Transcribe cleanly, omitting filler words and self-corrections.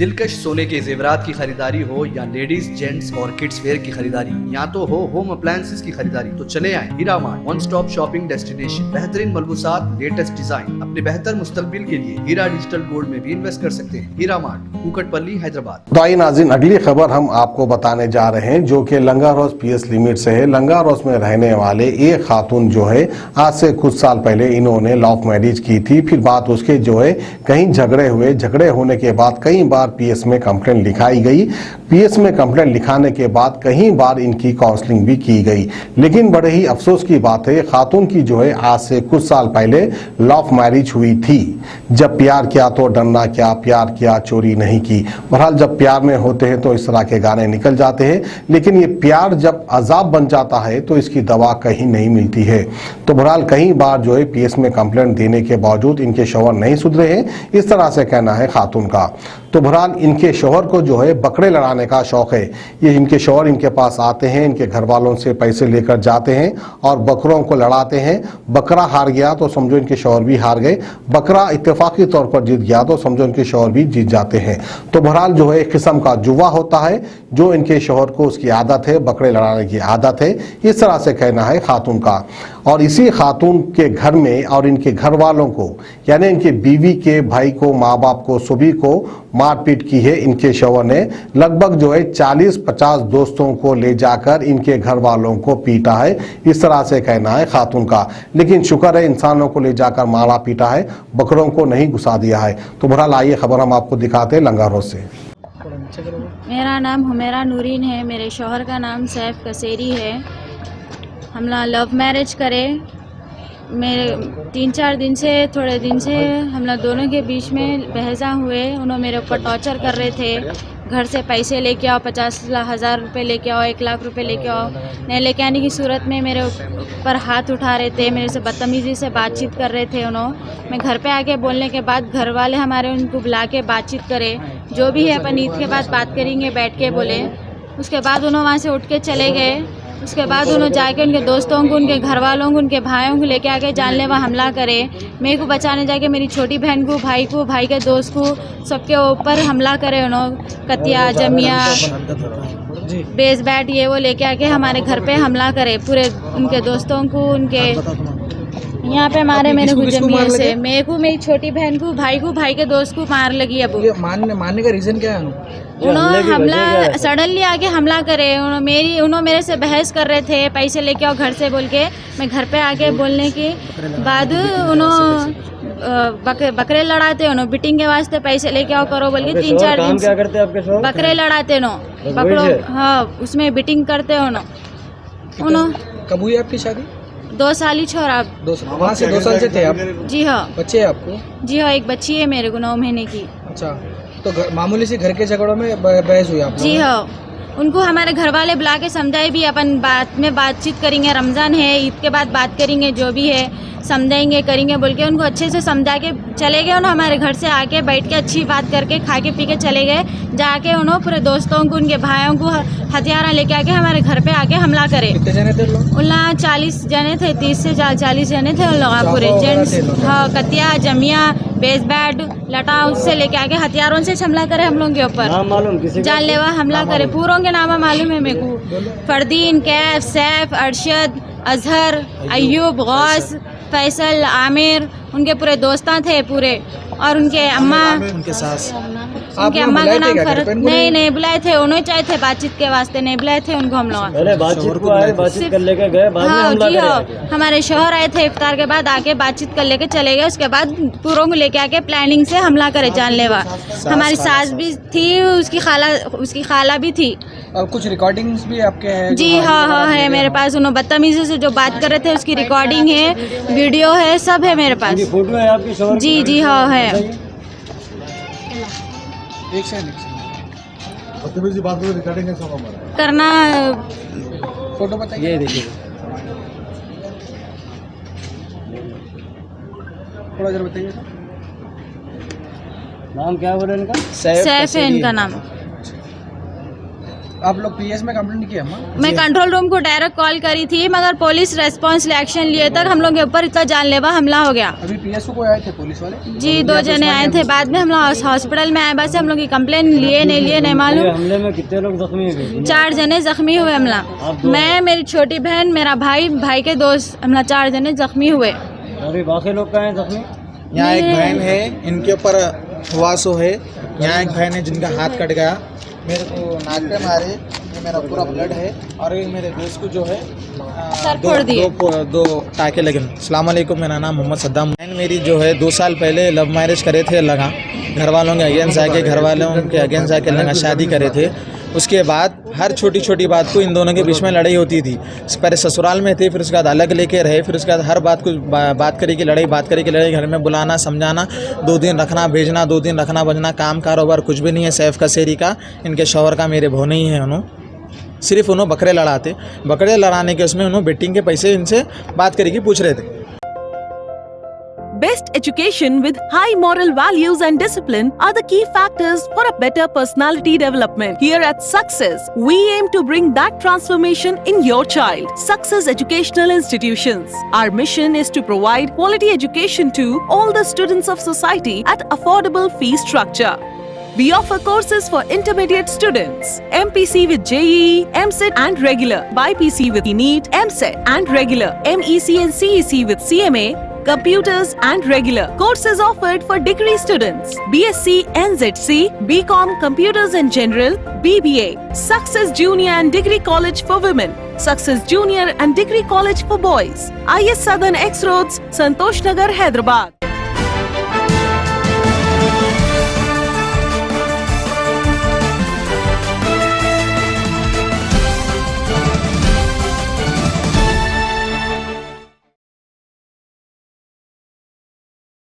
दिलकश सोने के जेवरात की खरीदारी हो या लेडीज जेंट्स और किड्स वेयर की खरीदारी, या तो हो होम अप्लायंसेस की खरीदारी, तो चले आए Heera mart, one stop shopping destination. बेहतरीन मलबूसात, लेटेस्ट डिजाइन, अपने बेहतर मुस्तकबिल के लिए हीरा डिजिटल गोल्ड में भी इन्वेस्ट कर सकते हैं। हीरा मार्ट, कुकटपल्ली, हैदराबाद। तो आइए नाज़रीन, अगली खबर हम आपको बताने जा रहे हैं जो कि लंगर हाउस पीएस लिमिट से है। लंगर हाउस में रहने वाले एक खातून जो है आज से कुछ साल पहले इन्होंने लव मैरिज की थी। फिर बात उसके जो है कहीं झगड़े हुए, झगड़े होने के बाद कई बार पीएस में कंप्लेंट लिखाई गई। पीएस में कंप्लेंट लिखाने के बाद कई बार इनकी काउंसलिंग भी की गई, लेकिन बड़े ही अफसोस की बात है खातून की जो है आज से कुछ साल पहले लव मैरिज हुई थी। जब प्यार किया तो डरना क्या, प्यार किया चोरी नहीं की। बहरहाल जब प्यार में होते हैं तो इस तरह के गाने निकल जाते हैं, लेकिन ये प्यार जब अजाब बन जाता है तो इसकी दवा कहीं नहीं मिलती है। तो बहरहाल कई बार जो है पीएस में कंप्लेंट देने के बावजूद इनके शौहर नहीं सुधरे हैं, इस तरह से कहना है खातून का। तो बहरहाल इनके शौहर को जो है बकरे लड़ाने का शौक है। ये इनके शौहर इनके पास आते हैं, इनके घर वालों से पैसे लेकर जाते हैं और बकरों को लड़ाते हैं। बकरा हार गया तो समझो इनके शौहर भी हार गए, बकरा इत्तेफाकी तौर पर जीत गया तो समझो इनके शौहर भी जीत जाते हैं। तो बहरहाल जो है एक किस्म का जुआ होता है जो इनके शौहर को उसकी आदत है, बकरे लड़ाने की आदत है, इस तरह से कहना है खातून का। और इसी खातून के घर में और इनके घर वालों को, यानी इनके बीवी के भाई को, माँ बाप को, सभी को मारपीट की है इनके शौहर ने। लगभग जो है 40-50 दोस्तों को ले जाकर इनके घर वालों को पीटा है, इस तरह से कहना है खातून का। लेकिन शुक्र है इंसानों को ले जाकर मारा पीटा है, बकरों को नहीं घुसा दिया है। तो बहरहाल आइए खबर हम आपको दिखाते हैं लंगर हाउस से। मेरा नाम हुमेरा नूरीन है, मेरे शौहर का नाम सैफ कसेरी है। हम लोग लव मैरिज करे, मेरे 3-4 दिन से, थोड़े दिन से हम लोग दोनों के बीच में बहसा हुए। उन्होंने मेरे ऊपर टॉर्चर कर रहे थे, घर से पैसे लेके आओ, 50,000 रुपये लेके आओ, 1 लाख रुपए लेके आओ। नहीं लेके आने की सूरत में मेरे ऊपर हाथ उठा रहे थे, मेरे से बदतमीज़ी से बातचीत कर रहे थे उन्होंने। मैं घर पे आके बोलने के बाद घर वाले हमारे उनको बुला के बातचीत करे, जो भी है अपन ईद के बाद बात करेंगे बैठ के बोले। उसके बाद उन्होंने वहाँ से उठ के चले गए। उसके बाद उन्होंने जाके उनके दोस्तों को, उनके घर वालों को, उनके भाइयों को लेके आके जानलेवा हमला करे। मेरे को बचाने जाके मेरी छोटी बहन को, भाई के दोस्त को, सबके ऊपर हमला करे। उन्होंने कतिया, जमिया, बेस बैट ये वो लेके आके हमारे घर पे हमला करे। पूरे उनके दोस्तों को, उनके यहाँ पे मारे मेरे को जमिया से, मेरे को, मेरी छोटी बहन को, भाई के दोस्त को मार लगी। अब मारने का रीजन क्या है? उन्होंने हमला सडनली आके हमला करे। उन्होंने मेरे से बहस कर रहे थे, पैसे लेके आओ घर से बोल के। मैं घर पे आके बोलने के बाद उन्होंने बकरे लड़ाते, उन्होंने बिटिंग के वास्ते पैसे लेके आओ करो बोल के 3-4 दिन क्या करते हैं आपके शौहर? बकरे लड़ाते उन्होंने, बकरों, हाँ उसमें बिटिंग करते उन्होंने। कब हुई आपकी शादी? 2 साल ही छोरा। 2 साल? वहाँ से 2 साल से थे आप? जी हाँ। बच्चे हैं आपको? जी हाँ, एक बच्ची है मेरे को 9 महीने की। अच्छा, तो मामूली से घर के झगड़ों में बहस हुई आप? जी हाँ, उनको हमारे घर वाले बुला के समझाए भी, अपन बात में बातचीत करेंगे, रमज़ान है, ईद के बाद बात करेंगे, जो भी है समझाएंगे करेंगे बोल के उनको अच्छे से समझा के चले गए। उन्होंने हमारे घर से आके बैठ के अच्छी बात करके खा के पी के चले गए। जाके उन्होंने पूरे दोस्तों को, उनके भाइयों को हथियार लेके आके हमारे घर पे आके हमला करे। कितने जने थे लोग? उन लोग 40 जने थे, 30 से 40 जने थे उन लोग पूरे जेंट्स। हाँ, कतिया, जमिया, बेस बैट, लटा, उससे लेके आके हथियारों से हमला करे हम लोगों के ऊपर, जानलेवा हमला करे। पूरों के नाम मालूम है मेरे को, फरदीन, कैफ, सैफ, अरशद, अजहर, अयूब, गौस, फैसल, आमिर, उनके पूरे दोस्तां थे पूरे। और उनके अम्मा, उनके सास, उनके अम्मा का नाम फरद। नहीं बुलाए थे, उन्होंने चाहे थे बातचीत के वास्ते, नहीं बुलाए थे उनको हम लोग। पहले बातचीत कर लेके गए, बाद में हमला जी हाँ, हमारे शौहर आए थे इफ्तार के बाद, आके बातचीत कर लेके चले गए। उसके बाद पूरों को लेके आके प्लानिंग से हमला करे जानलेवा। हमारी सास भी थी, उसकी खाला भी थी। और कुछ रिकॉर्डिंग्स भी आपके हैं? जी हाँ है मेरे पास। उन्होंने बदतमीजी से जो बात कर रहे थे उसकी रिकॉर्डिंग है, वीडियो है, सब है मेरे पास। फोटो है आपकी शौहर? जी हाँ है। एक सेकंड बात रिकॉर्डिंग है सब हमारा करना। फोटो बताइए। ये देखिए, थोड़ा जरा बताइए। नाम क्या बोले इनका? सैफ है इनका नाम। आप लोग पीएस में कंप्लेंट किया? मैं कंट्रोल रूम को डायरेक्ट कॉल करी थी, मगर पुलिस रेस्पॉन्स एक्शन लिए तक हम लोग के ऊपर इतना जानलेवा हमला हो गया। अभी पीएस को आए थे पुलिस वाले? जी 2 जने आए थे, बाद में हम लोग हॉस्पिटल में आए, बस हम लोग की कंप्लेन लिए नहीं मालूम। हमले में कितने लोग जख्मी हुए? 4 जने जख्मी हुए हमला। मैं, मेरी छोटी बहन, मेरा भाई के दोस्त, हमला 4 जने जख्मी हुए। अभी बाकी लोग कहाँ हैं जख्मी? यहाँ एक बहन है, इनके ऊपर हुआ सो है। यहाँ एक बहन है जिनका हाथ कट गया, मेरे को नाक पे मारे, ये मेरा पूरा ब्लड है। और ये मेरे दोस्त को जो है सर फोड़ दिए। दो टाके लगे। अस्सलाम वालेकुम, मेरा नाम मोहम्मद सद्दाम। बहन मेरी जो है 2 साल पहले लव मैरिज करे थे, लगा घर वालों के अगेंस्ट जाके, घर वालों के अगेंस्ट जाके लगा शादी करे थे। उसके बाद हर छोटी छोटी बात को इन दोनों के बीच में लड़ाई होती थी। पहले ससुराल में थे, फिर उसके बाद अलग लेके रहे, फिर उसके बाद हर बात को बात करी की लड़ाई, बात करी की लड़ाई, घर में बुलाना समझाना, 2 दिन रखना भेजना, 2 दिन रखना भेजना, काम कारोबार कुछ भी नहीं है। सैफ कसेरी का, इनके शौहर का मेरे भाव नहीं है। उन्होंने सिर्फ बकरे लड़ाते, बकरे लड़ाने के उसमें उन्होंने बेटिंग के पैसे इनसे बात करी की पूछ रहे थे। Best education with high moral values and discipline are the key factors for a better personality development. Here at Success, we aim to bring that transformation in your child. Success Educational Institutions. Our mission is to provide quality education to all the students of society at affordable fee structure. We offer courses for intermediate students, MPC with JEE, MCET and regular, BPC with NEET, MCET and regular, MEC and CEC with CMA, computers and regular. Courses offered for degree students, BSc, NZC, BCom, Computers and General, BBA. Success Junior and Degree College for Women. Success Junior and Degree College for Boys. IS Southern X Roads, Santosh Nagar, Hyderabad.